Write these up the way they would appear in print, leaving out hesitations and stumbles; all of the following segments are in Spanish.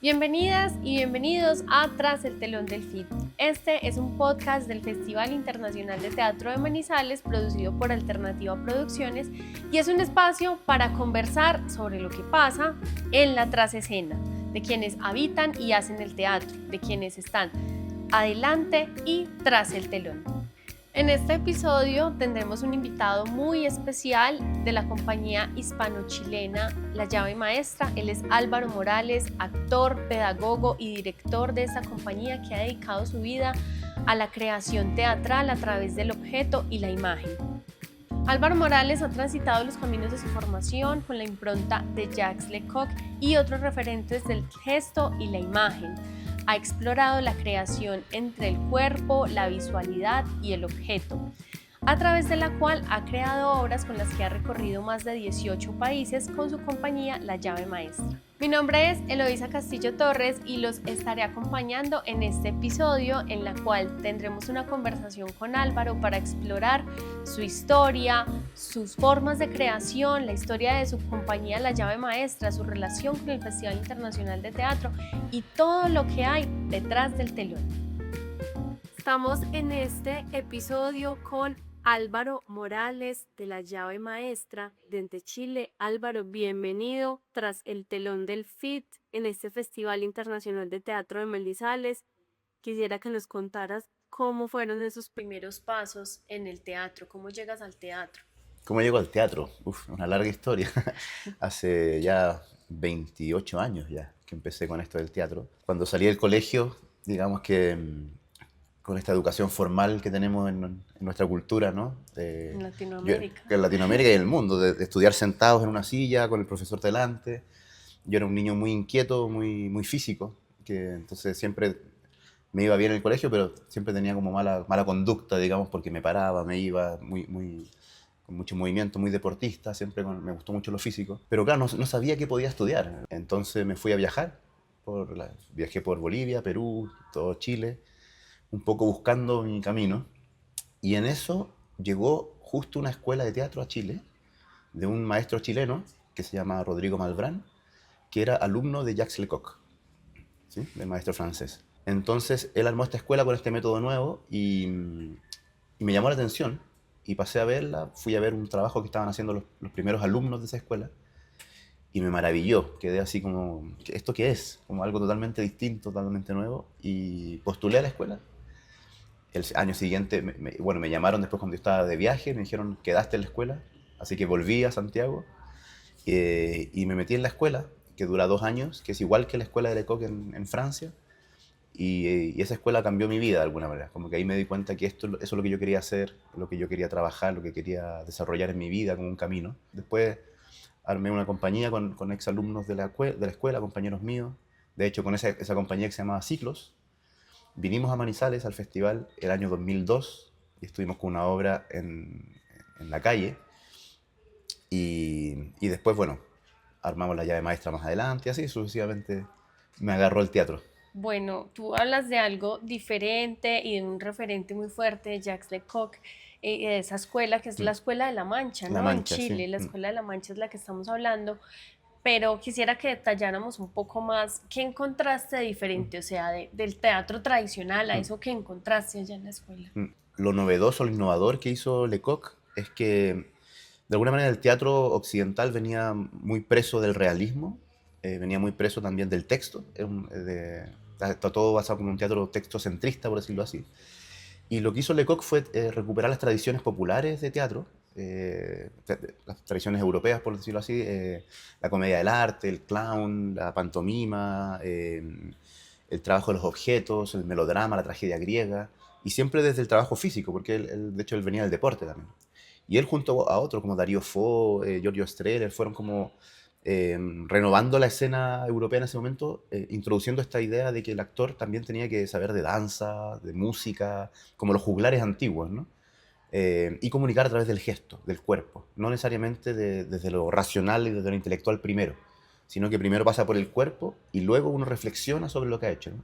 Bienvenidas y bienvenidos a Tras el Telón del FIT. Este es un podcast del Festival Internacional de Teatro de Manizales producido por Alternativa Producciones y es un espacio para conversar sobre lo que pasa en la trasescena, de quienes habitan y hacen el teatro, de quienes están adelante y tras el telón. En este episodio tendremos un invitado muy especial de la compañía hispano-chilena La Llave Maestra. Él es Álvaro Morales, actor, pedagogo y director de esta compañía que ha dedicado su vida a la creación teatral a través del objeto y la imagen. Álvaro Morales ha transitado los caminos de su formación con la impronta de Jacques Lecoq y otros referentes del gesto y la imagen. Ha explorado la creación entre el cuerpo, la visualidad y el objeto, a través de la cual ha creado obras con las que ha recorrido más de 18 países con su compañía La Llave Maestra. Mi nombre es Eloisa Castillo Torres y los estaré acompañando en este episodio en la cual tendremos una conversación con Álvaro para explorar su historia, sus formas de creación, la historia de su compañía La Llave Maestra, su relación con el Festival Internacional de Teatro y todo lo que hay detrás del telón. Estamos en este episodio con Álvaro Morales de La Llave Maestra desde Chile. Álvaro, bienvenido tras el telón del FIT en este Festival Internacional de Teatro de Manizales. Quisiera que nos contaras cómo fueron esos primeros pasos en el teatro, cómo llegas al teatro. ¿Cómo llego al teatro? Una larga historia. Hace ya 28 años ya que empecé con esto del teatro. Cuando salí del colegio, digamos que con esta educación formal que tenemos en nuestra cultura, ¿no? En Latinoamérica. En Latinoamérica y en el mundo, de estudiar sentados en una silla con el profesor delante. Yo era un niño muy inquieto, muy físico, que entonces siempre me iba bien en el colegio, pero siempre tenía como mala conducta, digamos, porque me paraba, me iba con mucho movimiento, muy deportista, me gustó mucho lo físico. Pero claro, no sabía qué podía estudiar. Entonces me fui a viajar. Viajé por Bolivia, Perú, todo Chile, un poco buscando mi camino. Y en eso llegó justo una escuela de teatro a Chile, de un maestro chileno que se llama Rodrigo Malbrán, que era alumno de Jacques Lecoq, ¿sí? Del maestro francés. Entonces él armó esta escuela con este método nuevo y me llamó la atención y pasé a verla, fui a ver un trabajo que estaban haciendo los primeros alumnos de esa escuela y me maravilló, quedé así como, ¿esto qué es? Como algo totalmente distinto, totalmente nuevo, y postulé a la escuela. El año siguiente, me llamaron después cuando yo estaba de viaje, me dijeron, quedaste en la escuela, así que volví a Santiago y me metí en la escuela, que dura 2 años, que es igual que la escuela de Lecoq en Francia. Y esa escuela cambió mi vida de alguna manera, como que ahí me di cuenta que eso es lo que yo quería hacer, lo que yo quería trabajar, lo que quería desarrollar en mi vida como un camino. Después armé una compañía con exalumnos de la escuela, compañeros míos, de hecho con esa compañía que se llamaba Ciclos. Vinimos a Manizales al festival el año 2002 y estuvimos con una obra en la calle y después, bueno, armamos La Llave Maestra más adelante y así sucesivamente me agarró el teatro. Bueno, tú hablas de algo diferente y de un referente muy fuerte de Jacques Lecoq, de esa escuela que es la Escuela de la Mancha, La ¿no? En Mancha, Chile, sí. la Escuela de la Mancha es la que estamos hablando, pero quisiera que detalláramos un poco más qué encontraste diferente, o sea, del teatro tradicional a eso que encontraste allá en la escuela. Lo novedoso, lo innovador que hizo Lecoq es que de alguna manera el teatro occidental venía muy preso del realismo, venía muy preso también del texto, está todo basado en un teatro textocentrista, por decirlo así. Y lo que hizo Lecoq fue recuperar las tradiciones populares de teatro, las tradiciones europeas, por decirlo así, la comedia del arte, el clown, la pantomima, el trabajo de los objetos, el melodrama, la tragedia griega, y siempre desde el trabajo físico, porque de hecho él venía del deporte también. Y él junto a otros como Darío Fo, Giorgio Strehler, fueron como renovando la escena europea en ese momento, introduciendo esta idea de que el actor también tenía que saber de danza, de música, como los juglares antiguos, ¿no? Y comunicar a través del gesto, del cuerpo, no necesariamente desde lo racional y desde lo intelectual primero, sino que primero pasa por el cuerpo y luego uno reflexiona sobre lo que ha hecho, ¿no?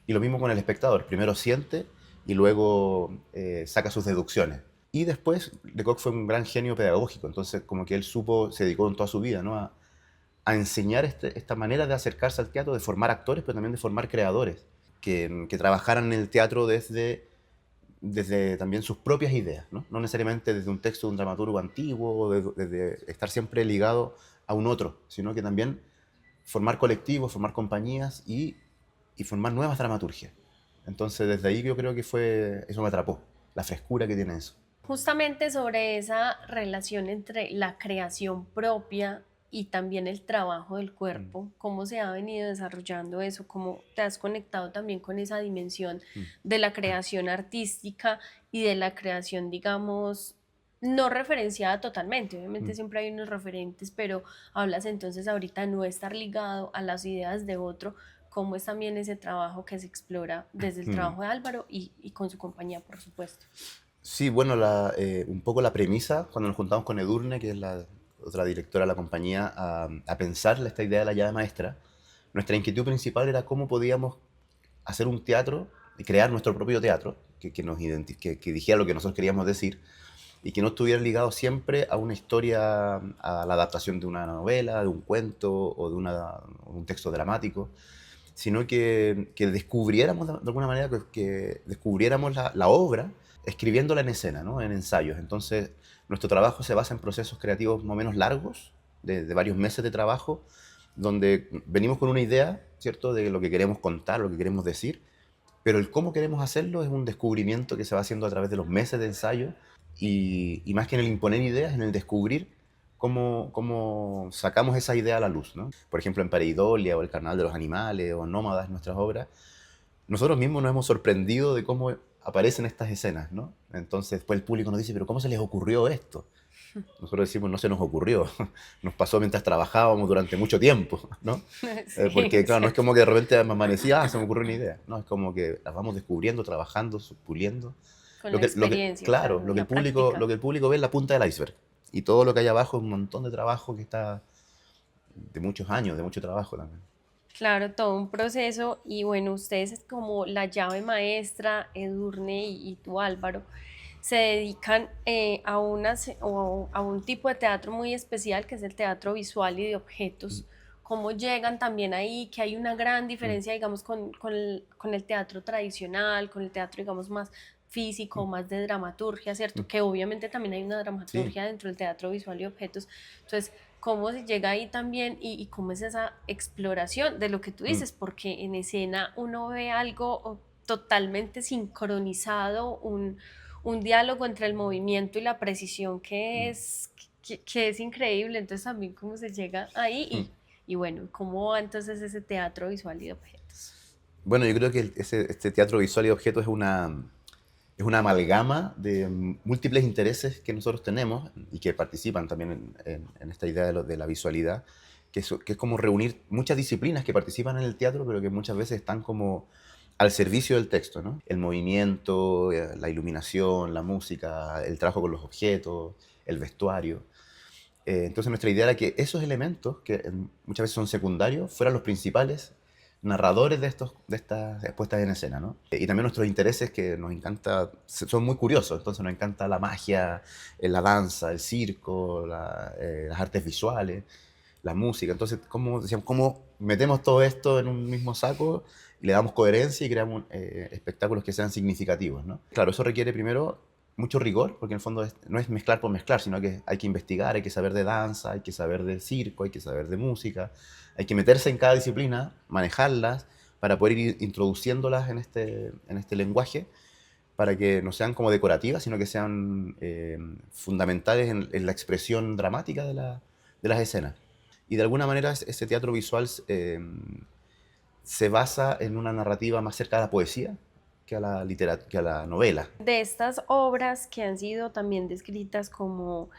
Y lo mismo con el espectador, primero siente y luego saca sus deducciones. Y después, Lecoq fue un gran genio pedagógico, entonces como que él se dedicó en toda su vida, ¿no? a enseñar esta manera de acercarse al teatro, de formar actores, pero también de formar creadores, que trabajaran en el teatro desde también sus propias ideas, ¿no? No necesariamente desde un texto de un dramaturgo antiguo, o desde estar siempre ligado a un otro, sino que también formar colectivos, formar compañías y formar nuevas dramaturgias. Entonces, desde ahí yo creo que eso me atrapó, la frescura que tiene eso. Justamente sobre esa relación entre la creación propia y también el trabajo del Mm, cuerpo, cómo se ha venido desarrollando eso, cómo te has conectado también con esa dimensión mm, de la creación artística y de la creación, digamos, no referenciada totalmente, obviamente mm, siempre hay unos referentes, pero hablas entonces ahorita de no estar ligado a las ideas de otro, cómo es también ese trabajo que se explora desde el mm. trabajo de Álvaro y con su compañía, por supuesto. Sí, bueno, un poco la premisa, cuando nos juntamos con Edurne, que es la otra directora de la compañía, a pensar esta idea de la llave maestra, nuestra inquietud principal era cómo podíamos hacer un teatro y crear nuestro propio teatro, que dijera lo que nosotros queríamos decir y que no estuviera ligado siempre a una historia, a la adaptación de una novela, de un cuento o de un texto dramático, sino que descubriéramos de alguna manera, que descubriéramos la obra escribiéndola en escena, ¿no? En ensayos. Entonces, nuestro trabajo se basa en procesos creativos más o menos largos, de varios meses de trabajo, donde venimos con una idea, ¿cierto?, de lo que queremos contar, lo que queremos decir, pero el cómo queremos hacerlo es un descubrimiento que se va haciendo a través de los meses de ensayo y más que en el imponer ideas, en el descubrir cómo sacamos esa idea a la luz, ¿no? Por ejemplo, en Pareidolia o El Carnaval de los Animales o Nómadas, nuestras obras, nosotros mismos nos hemos sorprendido de cómo aparecen estas escenas, ¿no? Entonces después el público nos dice, pero ¿cómo se les ocurrió esto? Nosotros decimos, no se nos ocurrió, nos pasó mientras trabajábamos durante mucho tiempo, ¿no? Sí, Porque, claro, no es cierto. como que de repente me amanecía, se me ocurrió una idea, no, es como que las vamos descubriendo, trabajando, puliendo. Con la experiencia, Claro, claro, la práctica. lo que el público ve es la punta del iceberg. Y todo lo que hay abajo es un montón de trabajo que está de muchos años, de mucho trabajo también. Claro, todo un proceso y bueno, ustedes es como la llave maestra, Edurne y tú Álvaro, se dedican a un tipo de teatro muy especial que es el teatro visual y de Mm, objetos. ¿Cómo llegan también ahí? Que hay una gran mm, diferencia, digamos, con el teatro tradicional, con el teatro, digamos, más mm, físico, más de dramaturgia, mm. ¿cierto? Que obviamente también hay una Sí. dramaturgia dentro del teatro visual y objetos. Entonces, cómo se llega ahí también y cómo es esa exploración de lo que tú Mm, dices, porque en escena uno ve algo totalmente sincronizado, un diálogo entre el movimiento y la precisión mm, que es increíble, entonces también cómo se llega ahí mm. y bueno, cómo va entonces ese teatro visual y de objetos. Bueno, yo creo que este teatro visual y objetos es una amalgama de múltiples intereses que nosotros tenemos y que participan también en esta idea de la visualidad, que es como reunir muchas disciplinas que participan en el teatro, pero que muchas veces están como al servicio del texto, ¿no? El movimiento, la iluminación, la música, el trabajo con los objetos, el vestuario. Entonces nuestra idea era que esos elementos, que muchas veces son secundarios, fueran los principales narradores de estas puestas en escena, ¿no? Y también nuestros intereses que nos encanta, son muy curiosos, entonces nos encanta la magia, la danza, el circo, las artes visuales, la música. Entonces, decíamos, ¿cómo metemos todo esto en un mismo saco y le damos coherencia y creamos espectáculos que sean significativos, ¿no? Claro, eso requiere primero mucho rigor, porque en el fondo no es mezclar por mezclar, sino que hay que investigar, hay que saber de danza, hay que saber de circo, hay que saber de música, hay que meterse en cada disciplina, manejarlas, para poder ir introduciéndolas en este lenguaje, para que no sean como decorativas, sino que sean fundamentales en la expresión dramática de las escenas. Y de alguna manera ese teatro visual se basa en una narrativa más cerca de la poesía que a la novela. De estas obras que han sido también descritas como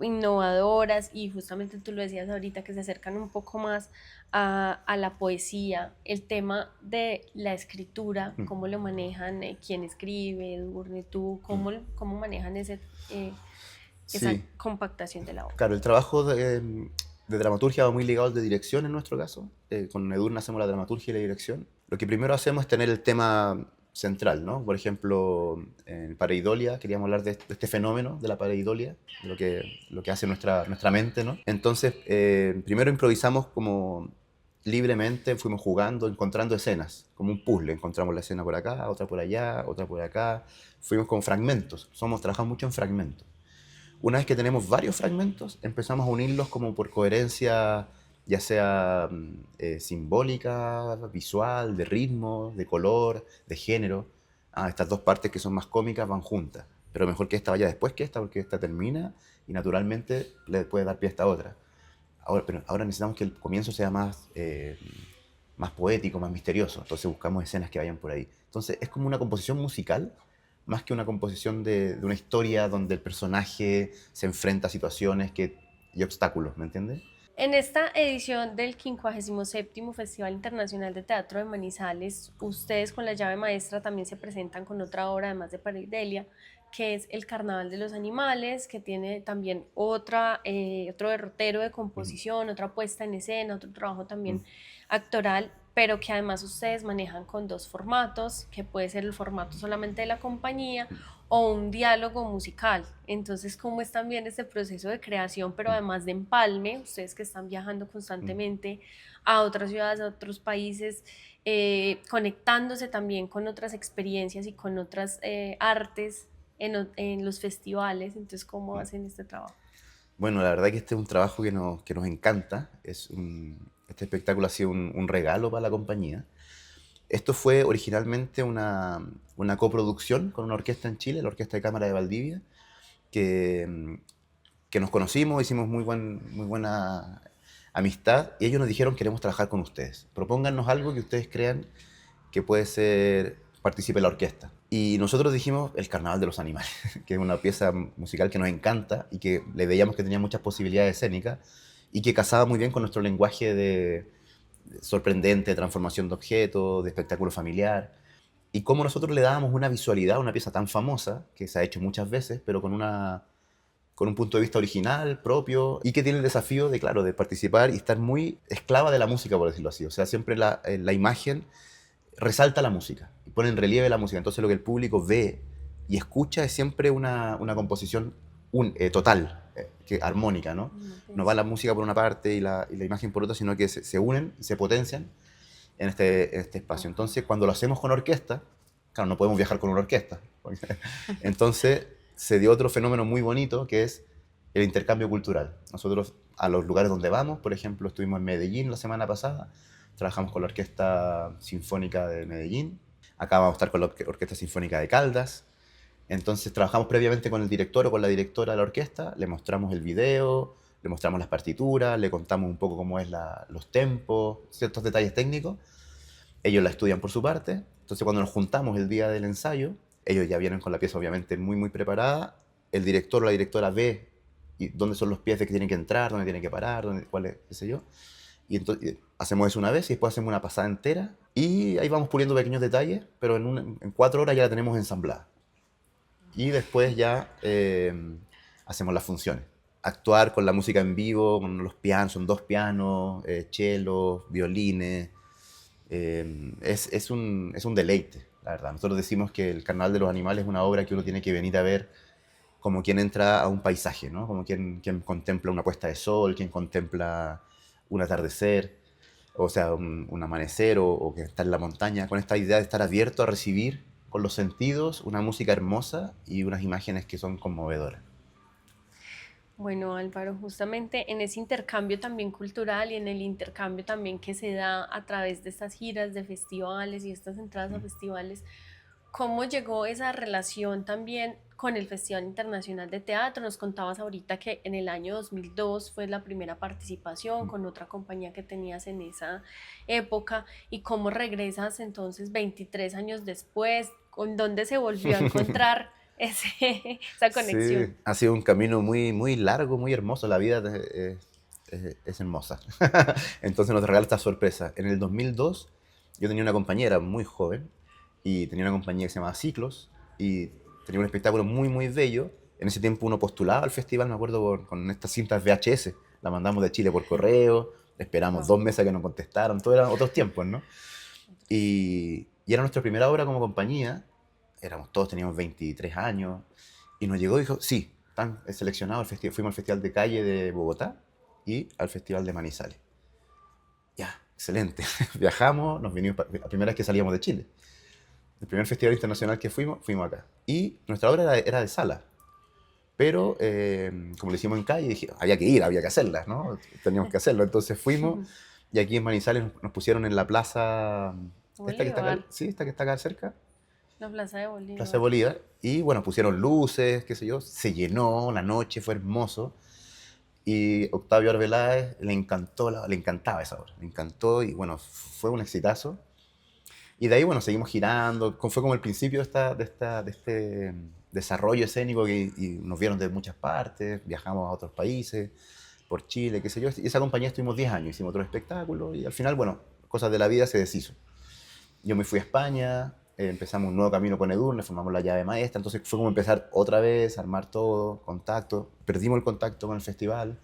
innovadoras y justamente tú lo decías ahorita que se acercan un poco más a la poesía, el tema de la escritura, Mm, cómo lo manejan, quién escribe, Edurne, tú, mm. cómo manejan esa Sí, compactación de la obra. claro, el trabajo de dramaturgia va muy ligado al de dirección en nuestro caso. Con Edurne hacemos la dramaturgia y la dirección. Lo que primero hacemos es tener el tema central, ¿no? Por ejemplo, en pareidolia, queríamos hablar de este fenómeno de la pareidolia, de lo que hace nuestra mente, ¿no? Entonces, primero improvisamos como libremente, fuimos jugando, encontrando escenas, como un puzzle. Encontramos la escena por acá, otra por allá, otra por acá. Fuimos con fragmentos, trabajamos mucho en fragmentos. Una vez que tenemos varios fragmentos, empezamos a unirlos como por coherencia, ya sea simbólica, visual, de ritmo, de color, de género. Estas dos partes que son más cómicas van juntas, pero mejor que esta vaya después que esta, porque esta termina y naturalmente le puede dar pie a esta otra. Pero ahora necesitamos que el comienzo sea más poético, más misterioso, entonces buscamos escenas que vayan por ahí. Entonces es como una composición musical, más que una composición de una historia donde el personaje se enfrenta a situaciones y obstáculos, ¿me entiendes? En esta edición del 57º Festival Internacional de Teatro de Manizales, ustedes con la llave maestra también se presentan con otra obra, además de Pareidolia, que es El Carnaval de los Animales, que tiene también otro derrotero de composición, otra puesta en escena, otro trabajo también actoral, pero que además ustedes manejan con dos formatos, que puede ser el formato solamente de la compañía o un diálogo musical. Entonces, ¿cómo es también este proceso de creación, pero además de empalme, ustedes que están viajando constantemente a otras ciudades, a otros países, conectándose también con otras experiencias y con otras artes en los festivales? Entonces, ¿cómo hacen este trabajo? Bueno, la verdad que este es un trabajo que nos encanta. Este espectáculo ha sido un regalo para la compañía. Esto fue originalmente una coproducción con una orquesta en Chile, la Orquesta de Cámara de Valdivia, que, que nos conocimos, hicimos muy buena amistad y ellos nos dijeron: queremos trabajar con ustedes. Propóngannos algo que ustedes crean que puede ser, participe la orquesta. Y nosotros dijimos El Carnaval de los Animales, que es una pieza musical que nos encanta y que le veíamos que tenía muchas posibilidades escénicas y que casaba muy bien con nuestro lenguaje de sorprendente, de transformación de objetos, de espectáculo familiar. Y cómo nosotros le dábamos una visualidad a una pieza tan famosa, que se ha hecho muchas veces, pero con un punto de vista original, propio, y que tiene el desafío de, claro, de participar y estar muy esclava de la música, por decirlo así. O sea, siempre la imagen resalta la música y pone en relieve la música. Entonces lo que el público ve y escucha es siempre una composición total, armónica, ¿no? No va la música por una parte y la imagen por otra, sino que se unen y se potencian en este espacio. Entonces, cuando lo hacemos con orquesta, claro, no podemos viajar con una orquesta. Entonces, se dio otro fenómeno muy bonito, que es el intercambio cultural. Nosotros, a los lugares donde vamos, por ejemplo, estuvimos en Medellín la semana pasada, trabajamos con la Orquesta Sinfónica de Medellín, acá vamos a estar con la Orquesta Sinfónica de Caldas. Entonces trabajamos previamente con el director o con la directora de la orquesta, le mostramos el video, le mostramos las partituras, le contamos un poco cómo es los tempos, ciertos detalles técnicos. Ellos la estudian por su parte. Entonces cuando nos juntamos el día del ensayo, ellos ya vienen con la pieza obviamente muy preparada. El director o la directora ve dónde son los pies de que tienen que entrar, dónde tienen que parar, cuál es, qué sé yo. Y entonces hacemos eso una vez y después hacemos una pasada entera. Y ahí vamos puliendo pequeños detalles, pero en 4 horas ya la tenemos ensamblada. Y después ya hacemos las funciones. Actuar con la música en vivo, con los pianos, son 2 pianos, cellos, violines. Es un deleite, la verdad. Nosotros decimos que el Carnaval de los Animales es una obra que uno tiene que venir a ver como quien entra a un paisaje, ¿no? Como quien contempla una puesta de sol, quien contempla un atardecer, o sea, un amanecer, o que está en la montaña, con esta idea de estar abierto a recibir con los sentidos una música hermosa y unas imágenes que son conmovedoras. Bueno, Álvaro, justamente en ese intercambio también cultural y en el intercambio también que se da a través de estas giras de festivales y estas entradas a festivales, ¿cómo llegó esa relación también con el Festival Internacional de Teatro? Nos contabas ahorita que en el año 2002 fue la primera participación con otra compañía que tenías en esa época, y cómo regresas entonces 23 años después, ¿con dónde se volvió a encontrar esa conexión? Sí, ha sido un camino muy largo, muy hermoso. La vida es hermosa. Entonces nos regala esta sorpresa. En el 2002 yo tenía una compañera muy joven y tenía una compañía que se llamaba Ciclos y tenía un espectáculo muy bello. En ese tiempo uno postulaba al festival, me acuerdo, con estas cintas VHS. La mandamos de Chile por correo, esperamos 2 meses a que nos contestaran. Todo eran otros tiempos, ¿no? Y Y era nuestra primera obra como compañía, todos teníamos 23 años, y nos llegó y dijo, sí, están seleccionados al festival. Fuimos al Festival de Calle de Bogotá y al Festival de Manizales. Ya, excelente. Viajamos, nos vinimos, la primera vez que salíamos de Chile. El primer festival internacional que fuimos acá. Y nuestra obra era de sala. Pero, como lo hicimos en calle, dije, había que ir, había que hacerla, ¿no? Teníamos que hacerlo. Entonces fuimos, y aquí en Manizales nos pusieron en la plaza, esta que está acá, Bolívar. sí, esta que está acá cerca, La Plaza de Bolívar. Plaza de Bolívar. Y bueno, pusieron luces, qué sé yo, se llenó, la noche fue hermoso. Y Octavio Arbeláez le encantó, le encantaba esa obra, le encantó y bueno, fue un exitazo. Y de ahí, bueno, seguimos girando, fue como el principio de este desarrollo escénico y nos vieron de muchas partes, viajamos a otros países, por Chile, qué sé yo. Y esa compañía estuvimos 10 años, hicimos otro espectáculo y al final, bueno, cosas de la vida se deshizo. Yo me fui a España, empezamos un nuevo camino con Edurne, formamos la llave maestra, entonces fue como empezar otra vez, armar todo, contacto. Perdimos el contacto con el festival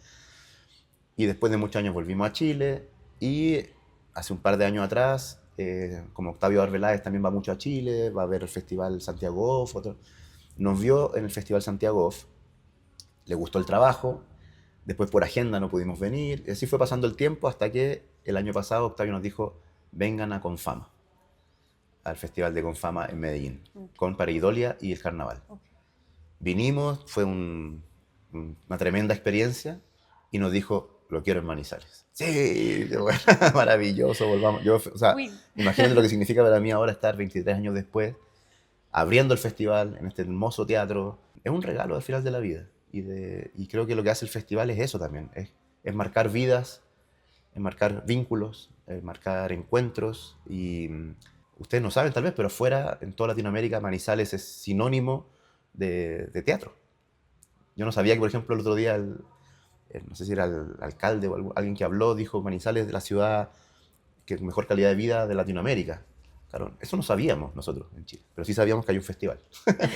y después de muchos años volvimos a Chile y hace un par de años atrás, como Octavio Arbeláez también va mucho a Chile, va a ver el festival Santiago Off, nos vio en el festival Santiago Off, le gustó el trabajo, después por agenda no pudimos venir, y así fue pasando el tiempo hasta que el año pasado Octavio nos dijo, vengan a Confama, al Festival de Confama en Medellín, con Pareidolia y el Carnaval. Vinimos, fue una tremenda experiencia y nos dijo, lo quiero en Manizales. Sí, qué bueno, maravilloso, volvamos. O sea, imagínate lo que significa para mí ahora estar 23 años después, abriendo el festival en este hermoso teatro. Es un regalo al final de la vida. Y creo que lo que hace el festival es eso también, es marcar vidas, es marcar vínculos, es marcar encuentros. Y ustedes no saben tal vez, pero fuera, en toda Latinoamérica, Manizales es sinónimo de teatro. Yo no sabía que, por ejemplo, el otro día, no sé si era el alcalde o alguien que habló, dijo Manizales de la ciudad que con mejor calidad de vida de Latinoamérica. Claro, eso no sabíamos nosotros en Chile, pero sí sabíamos que hay un festival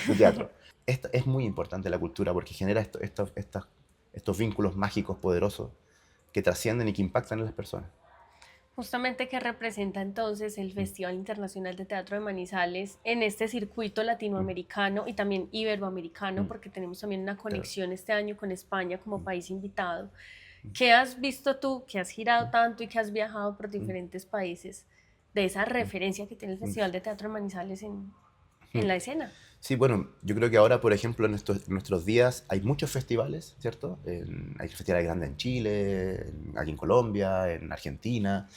de teatro. Es muy importante la cultura porque genera estos vínculos mágicos, poderosos, que trascienden y que impactan en las personas. Justamente, ¿qué representa entonces el Festival Internacional de Teatro de Manizales en este circuito latinoamericano y también iberoamericano? Porque tenemos también una conexión este año con España como país invitado. ¿Qué has visto tú, que has girado tanto y que has viajado por diferentes países, de esa referencia que tiene el Festival de Teatro de Manizales en la escena? Sí, bueno, yo creo que ahora, por ejemplo, en nuestros días hay muchos festivales, ¿cierto? Hay festivales grandes en Chile, aquí en Colombia, en Argentina,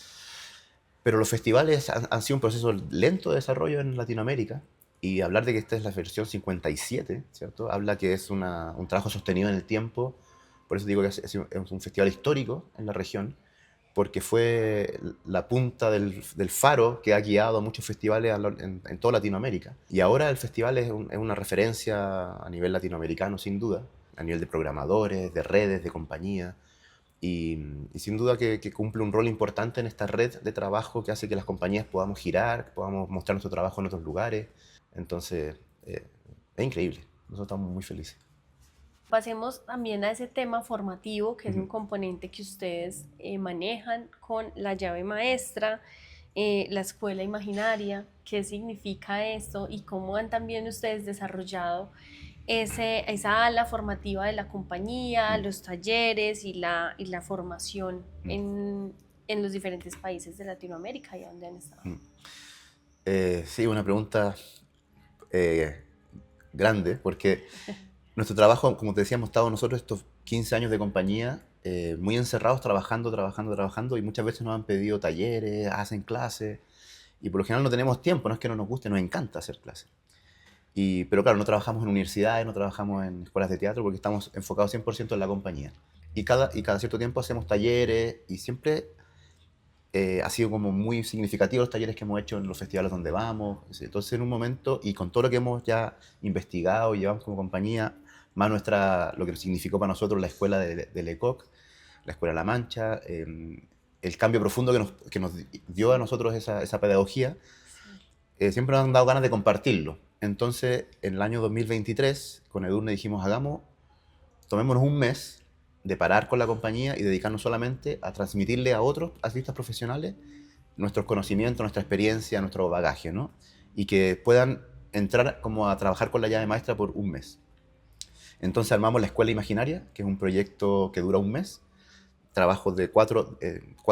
pero los festivales han sido un proceso lento de desarrollo en Latinoamérica y hablar de que esta es la versión 57, ¿cierto? Habla que es un trabajo sostenido en el tiempo, por eso digo que es un festival histórico en la región, porque fue la punta del faro que ha guiado a muchos festivales en toda Latinoamérica. Y ahora el festival es una referencia a nivel latinoamericano, sin duda, a nivel de programadores, de redes, de compañías, y sin duda que cumple un rol importante en esta red de trabajo que hace que las compañías podamos girar, podamos mostrar nuestro trabajo en otros lugares. Entonces, es increíble. Nosotros estamos muy felices. Pasemos también a ese tema formativo, que es un componente que ustedes manejan con la llave maestra, la escuela imaginaria. ¿Qué significa esto y cómo han también ustedes desarrollado esa ala formativa de la compañía, los talleres y la formación en los diferentes países de Latinoamérica y a dónde han estado? Sí, una pregunta grande, porque nuestro trabajo, como te decía, hemos estado nosotros estos 15 años de compañía muy encerrados, trabajando, y muchas veces nos han pedido talleres, hacen clases, y por lo general no tenemos tiempo, no es que no nos guste, nos encanta hacer clases. Pero claro, no trabajamos en universidades, no trabajamos en escuelas de teatro porque estamos enfocados 100% en la compañía. Y cada cierto tiempo hacemos talleres y siempre ha sido como muy significativo los talleres que hemos hecho en los festivales donde vamos. Entonces, en un momento, y con todo lo que hemos ya investigado y llevamos como compañía, más lo que significó para nosotros la escuela de Lecoq, la Escuela La Mancha, el cambio profundo que nos dio a nosotros esa pedagogía, siempre nos han dado ganas de compartirlo. Entonces, en el año 2023, con Edurne dijimos, tomémonos un mes de parar con la compañía y dedicarnos solamente a transmitirle a otros artistas profesionales nuestros conocimientos, nuestra experiencia, nuestro bagaje, ¿no? Y que puedan entrar como a trabajar con la llave maestra por un mes. Entonces armamos la Escuela Imaginaria, que es un proyecto que dura un mes, trabajos de 4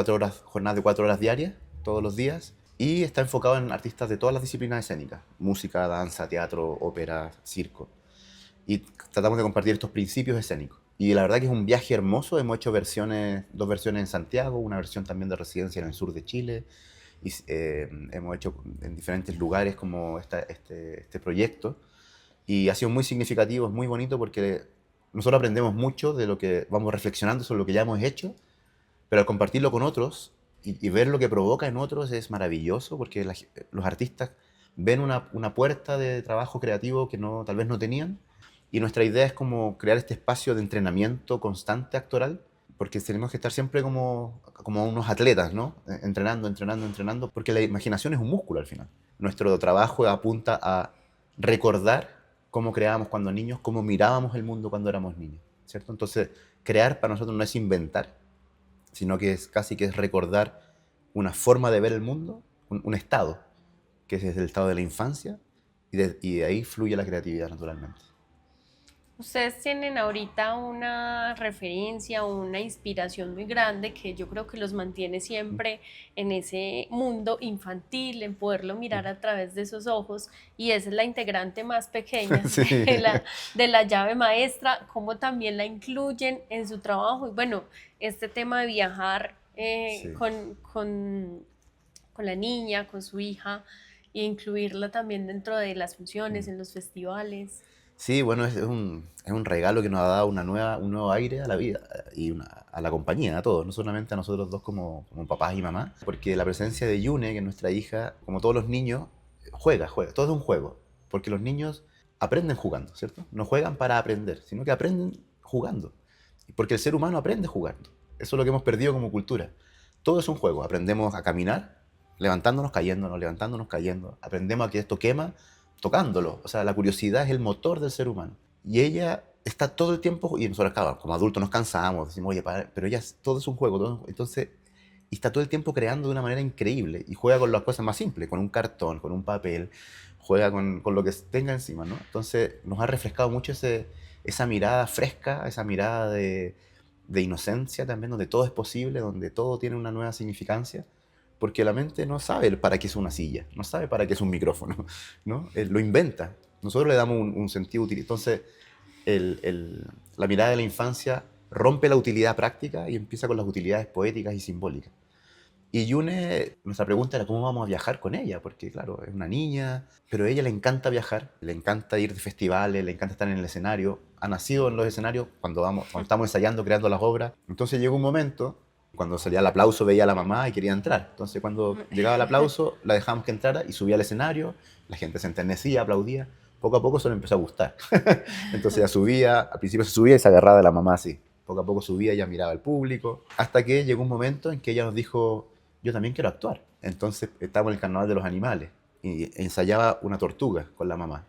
horas, jornadas de 4 horas diarias, todos los días, y está enfocado en artistas de todas las disciplinas escénicas, música, danza, teatro, ópera, circo. Y tratamos de compartir estos principios escénicos. Y la verdad que es un viaje hermoso, hemos hecho dos versiones en Santiago, una versión también de residencia en el sur de Chile, y hemos hecho en diferentes lugares como este proyecto, y ha sido muy significativo, es muy bonito porque nosotros aprendemos mucho de lo que vamos reflexionando sobre lo que ya hemos hecho, pero al compartirlo con otros y ver lo que provoca en otros es maravilloso porque los artistas ven una puerta de trabajo creativo que no, tal vez no tenían, y nuestra idea es como crear este espacio de entrenamiento constante actoral, porque tenemos que estar siempre como unos atletas, ¿no? Entrenando, entrenando, entrenando, porque la imaginación es un músculo al final. Nuestro trabajo apunta a recordar cómo creábamos cuando niños, cómo mirábamos el mundo cuando éramos niños, ¿cierto? Entonces, crear para nosotros no es inventar, sino que es casi que es recordar una forma de ver el mundo, un estado, que es desde el estado de la infancia, y de ahí fluye la creatividad naturalmente. Ustedes tienen ahorita una referencia o una inspiración muy grande que yo creo que los mantiene siempre en ese mundo infantil, en poderlo mirar a través de esos ojos, y esa es la integrante más pequeña Sí. de la llave maestra, cómo también la incluyen en su trabajo. Y bueno, este tema de viajar Sí. con la niña, con su hija, e incluirla también dentro de las funciones, en los festivales. Sí, bueno, es un regalo que nos ha dado un nuevo aire a la vida y a la compañía, a todos, no solamente a nosotros dos como papás y mamás, porque la presencia de Yune, que es nuestra hija, como todos los niños, juega, todo es un juego, porque los niños aprenden jugando, ¿cierto? No juegan para aprender, sino que aprenden jugando, porque el ser humano aprende jugando. Eso es lo que hemos perdido como cultura. Todo es un juego, aprendemos a caminar, levantándonos, cayéndonos, levantándonos, cayendo, aprendemos a que esto quema, tocándolo. O sea, la curiosidad es el motor del ser humano. Y ella está todo el tiempo, y nosotros, claro, como adultos nos cansamos, decimos, oye, pero ella, todo es un juego. Entonces, y está todo el tiempo creando de una manera increíble. Y juega con las cosas más simples, con un cartón, con un papel, juega con lo que tenga encima, ¿no? Entonces, nos ha refrescado mucho esa mirada fresca, esa mirada de inocencia también, donde todo es posible, donde todo tiene una nueva significancia, porque la mente no sabe para qué es una silla, no sabe para qué es un micrófono, ¿no? Lo inventa. Nosotros le damos un sentido útil. Entonces, la mirada de la infancia rompe la utilidad práctica y empieza con las utilidades poéticas y simbólicas. Y Yune, nuestra pregunta era cómo vamos a viajar con ella, porque claro, es una niña, pero a ella le encanta viajar, le encanta ir de festivales, le encanta estar en el escenario. Ha nacido en los escenarios cuando estamos ensayando, creando las obras. Entonces llegó un momento, cuando salía el aplauso veía a la mamá y quería entrar. Entonces cuando llegaba el aplauso la dejamos que entrara y subía al escenario, la gente se enternecía, aplaudía. Poco a poco eso le empezó a gustar. Entonces ella subía, al principio se subía y se agarraba de la mamá así. Poco a poco subía, ella miraba al público, hasta que llegó un momento en que ella nos dijo, yo también quiero actuar. Entonces estábamos en el carnaval de los animales y ensayaba una tortuga con la mamá.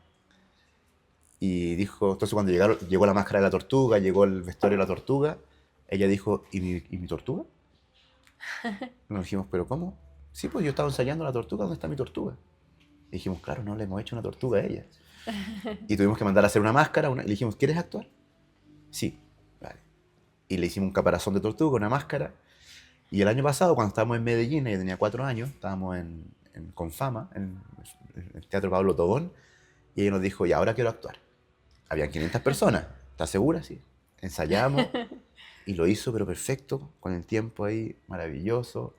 Y dijo, entonces cuando llegó la máscara de la tortuga, llegó el vestuario de la tortuga, ella dijo, ¿y mi tortuga? Y nos dijimos, ¿pero cómo? Sí, pues yo estaba ensayando la tortuga, ¿dónde está mi tortuga? Y dijimos, claro, no le hemos hecho una tortuga a ella. Y tuvimos que mandar a hacer una máscara, y le dijimos, ¿quieres actuar? Sí, vale. Y le hicimos un caparazón de tortuga, una máscara. Y el año pasado, cuando estábamos en Medellín, ella tenía 4 años, estábamos con Fama, en el Teatro Pablo Tobón, y ella nos dijo, y ahora quiero actuar. Habían 500 personas, ¿estás segura? Sí. Ensayamos, y lo hizo, pero perfecto, con el tiempo ahí, maravilloso.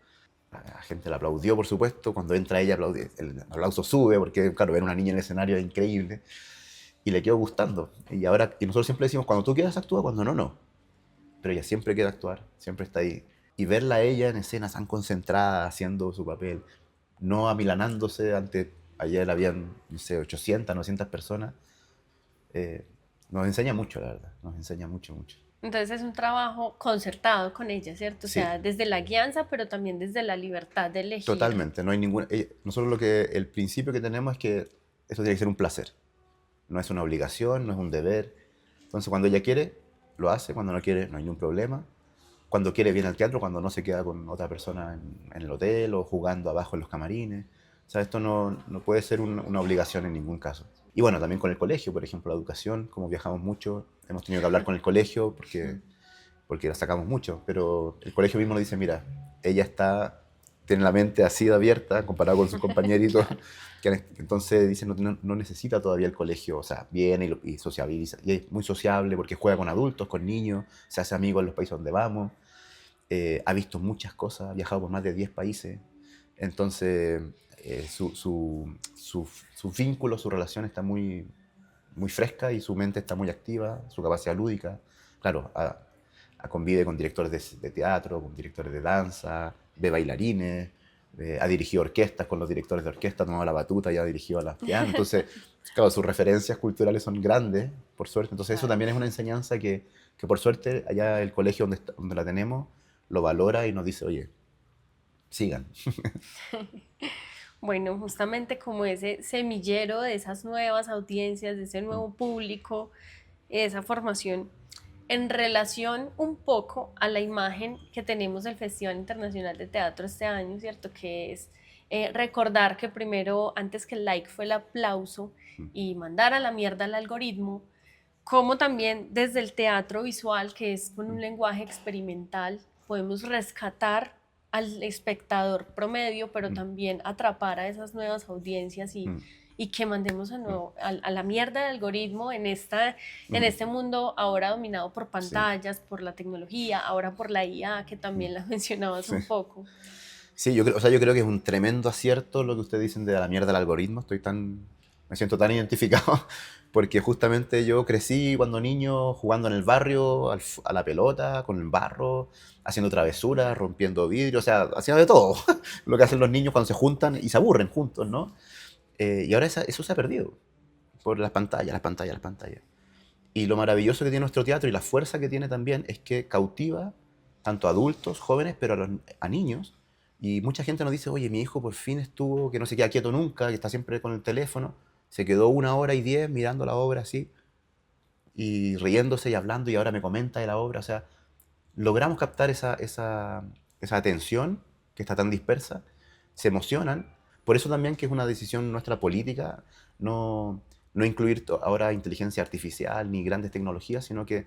La gente la aplaudió, por supuesto, cuando entra ella, el aplauso sube, porque, claro, ver a una niña en el escenario es increíble, y le quedó gustando. Y nosotros siempre decimos, cuando tú quieras actúa, cuando no, no. Pero ella siempre quiere actuar, siempre está ahí. Y verla a ella en escena tan concentrada, haciendo su papel, no amilanándose ayer habían, no sé, 800, 900 personas, nos enseña mucho, la verdad, nos enseña mucho, mucho. Entonces es un trabajo concertado con ella, ¿cierto? O Sí, sea, desde la guianza, pero también desde la libertad de elegir. totalmente, no hay nosotros el principio que tenemos es que eso tiene que ser un placer, no es una obligación, no es un deber. Entonces cuando ella quiere, lo hace, cuando no quiere, no hay ningún problema. cuando quiere viene al teatro, cuando no se queda con otra persona en el hotel o jugando abajo en los camarines. O sea, esto no puede ser una obligación en ningún caso. Y bueno, también con el colegio, por ejemplo, la educación, como viajamos mucho, hemos tenido que hablar con el colegio porque la sacamos mucho, pero el colegio mismo nos dice, mira, ella tiene la mente así de abierta comparado con sus compañeritos, entonces dice, no necesita todavía el colegio, o sea, viene y sociabiliza, y es muy sociable porque juega con adultos, con niños, se hace amigo en los países donde vamos, ha visto muchas cosas, ha viajado por más de 10 países, entonces su vínculo, su relación está muy, muy fresca y su mente está muy activa, su capacidad lúdica, claro, convive con directores de teatro, con directores de danza, de bailarines, ha dirigido orquestas con los directores de orquesta, ha tomado la batuta y ha dirigido a las pianos. Entonces, claro, sus referencias culturales son grandes, por suerte. Entonces, eso también es una enseñanza que por suerte, allá el colegio donde la tenemos, lo valora y nos dice, oye, sigan. Bueno, justamente como ese semillero de esas nuevas audiencias, de ese nuevo público, esa formación en relación un poco a la imagen que tenemos del Festival Internacional de Teatro este año, ¿cierto? Que es recordar que primero, antes que el like, fue el aplauso y mandar a la mierda al algoritmo, como también desde el teatro visual, que es con un lenguaje experimental, podemos rescatar al espectador promedio, pero también atrapar a esas nuevas audiencias y que mandemos a la mierda del algoritmo en este mundo ahora dominado por pantallas, por la tecnología, ahora por la IA, que también la mencionabas un poco. Sí, yo creo que es un tremendo acierto lo que ustedes dicen de la mierda del algoritmo. Me siento tan identificado porque justamente yo crecí cuando niño jugando en el barrio, a la pelota, con el barro, haciendo travesuras, rompiendo vidrio, o sea, haciendo de todo. Lo que hacen los niños cuando se juntan y se aburren juntos, ¿no? Y ahora eso se ha perdido por las pantallas, las pantallas, las pantallas. Y lo maravilloso que tiene nuestro teatro y la fuerza que tiene también es que cautiva tanto a adultos, jóvenes, pero a niños. Y mucha gente nos dice, oye, mi hijo por fin estuvo, que no se queda quieto nunca, que está siempre con el teléfono. Se quedó 1 hora y 10 mirando la obra así, y riéndose y hablando, y ahora me comenta de la obra. O sea, logramos captar esa atención que está tan dispersa, se emocionan. Por eso también que es una decisión nuestra política, no incluir ahora inteligencia artificial ni grandes tecnologías, sino que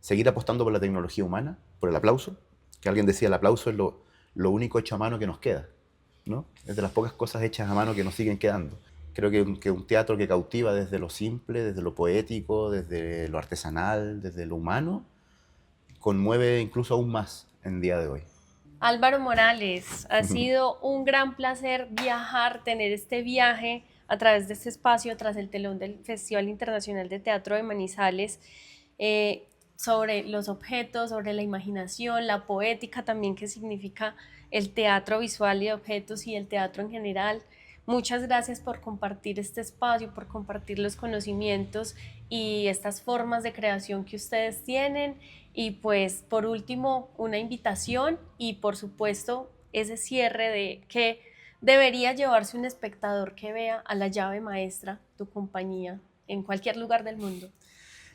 seguir apostando por la tecnología humana, por el aplauso, que alguien decía, el aplauso es lo único hecho a mano que nos queda, ¿no? Es de las pocas cosas hechas a mano que nos siguen quedando. Creo que un teatro que cautiva desde lo simple, desde lo poético, desde lo artesanal, desde lo humano, conmueve incluso aún más en día de hoy. Álvaro Morales, ha sido un gran placer tener este viaje a través de este espacio tras el telón del Festival Internacional de Teatro de Manizales, sobre los objetos, sobre la imaginación, la poética también que significa el teatro visual y de objetos y el teatro en general. Muchas gracias por compartir este espacio, por compartir los conocimientos y estas formas de creación que ustedes tienen. Y pues por último, una invitación y por supuesto ese cierre de que debería llevarse un espectador que vea a La Llave Maestra, tu compañía, en cualquier lugar del mundo.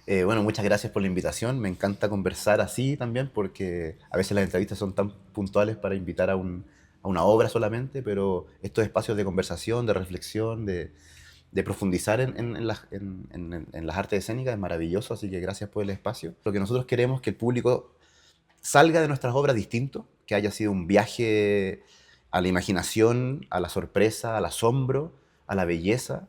Bueno, muchas gracias por la invitación. Me encanta conversar así también porque a veces las entrevistas son tan puntuales para invitar a una obra solamente, pero estos espacios de conversación, de reflexión, de profundizar en las artes escénicas es maravilloso, así que gracias por el espacio. Lo que nosotros queremos es que el público salga de nuestras obras distinto, que haya sido un viaje a la imaginación, a la sorpresa, al asombro, a la belleza,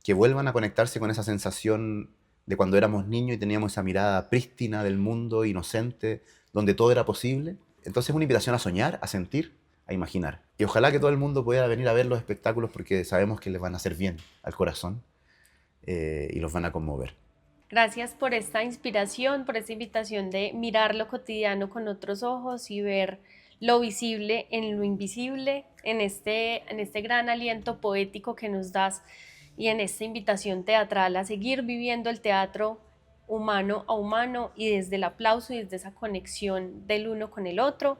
que vuelvan a conectarse con esa sensación de cuando éramos niños y teníamos esa mirada prístina del mundo, inocente, donde todo era posible. Entonces es una invitación a soñar, a sentir, a imaginar. Y ojalá que todo el mundo pueda venir a ver los espectáculos porque sabemos que les van a hacer bien al corazón y los van a conmover. Gracias por esta inspiración, por esta invitación de mirar lo cotidiano con otros ojos y ver lo visible en lo invisible, en este gran aliento poético que nos das y en esta invitación teatral a seguir viviendo el teatro humano a humano y desde el aplauso y desde esa conexión del uno con el otro.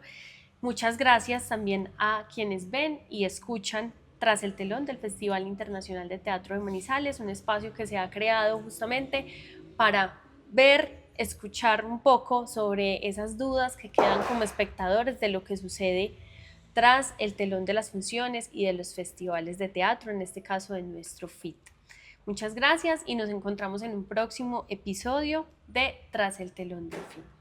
Muchas gracias también a quienes ven y escuchan Tras el Telón del Festival Internacional de Teatro de Manizales, un espacio que se ha creado justamente para ver escuchar un poco sobre esas dudas que quedan como espectadores de lo que sucede tras el telón de las funciones y de los festivales de teatro, en este caso de nuestro FIT. Muchas gracias y nos encontramos en un próximo episodio de Tras el telón del FIT.